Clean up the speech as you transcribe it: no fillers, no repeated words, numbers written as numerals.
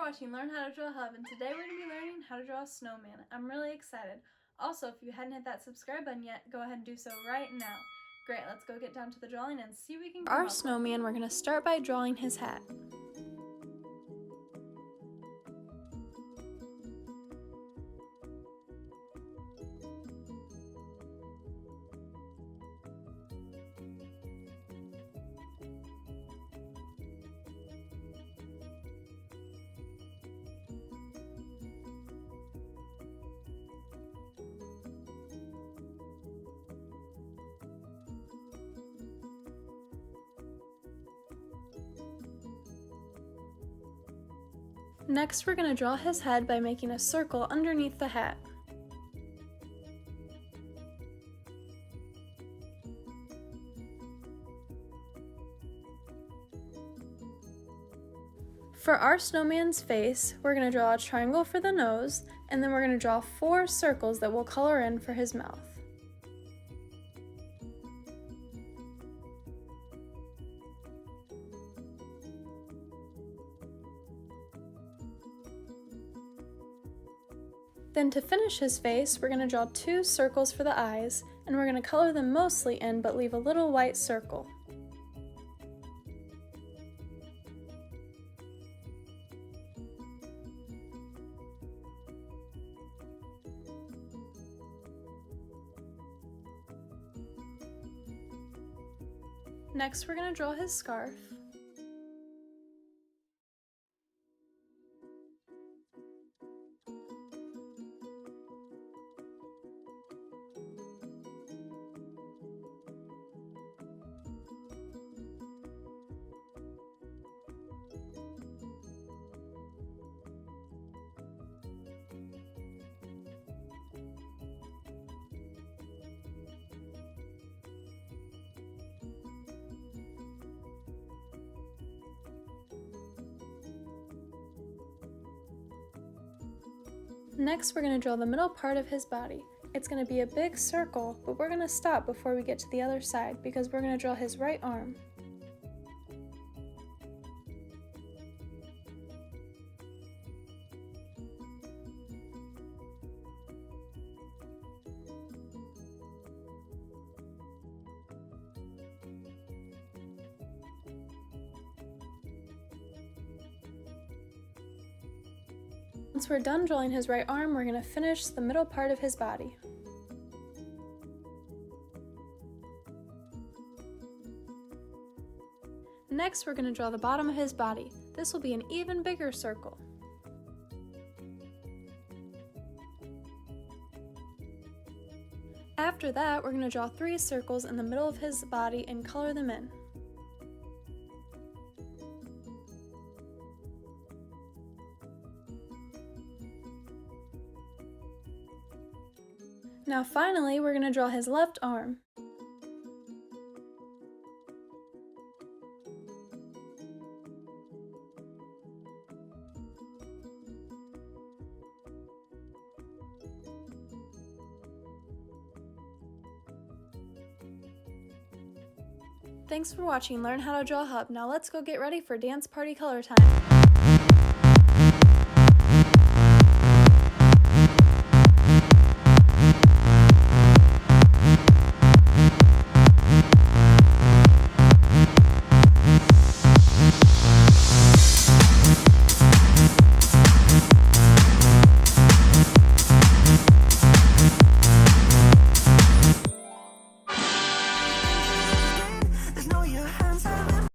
watching Learn How to Draw Hub, and today we're going to be learning how to draw a snowman. I'm really excited. Also, if you hadn't hit that subscribe button yet, go ahead and do so right now. Great, let's go get down to the drawing and see what we can come up with. Our snowman, we're going to start by drawing his hat. Next, we're going to draw his head by making a circle underneath the hat. For our snowman's face, we're going to draw a triangle for the nose, and then we're going to draw 4 circles that we'll color in for his mouth. Then to finish his face, we're going to draw 2 circles for the eyes, and we're going to color them mostly in but leave a little white circle. Next, we're going to draw his scarf. Next, we're going to draw the middle part of his body. It's going to be a big circle, but we're going to stop before we get to the other side because we're going to draw his right arm. Once we're done drawing his right arm, we're going to finish the middle part of his body. Next, we're going to draw the bottom of his body. This will be an even bigger circle. After that, we're going to draw 3 circles in the middle of his body and color them in. Now finally, we're going to draw his left arm. Thanks for watching Learn How to Draw Hub. Now let's go get ready for dance party color time.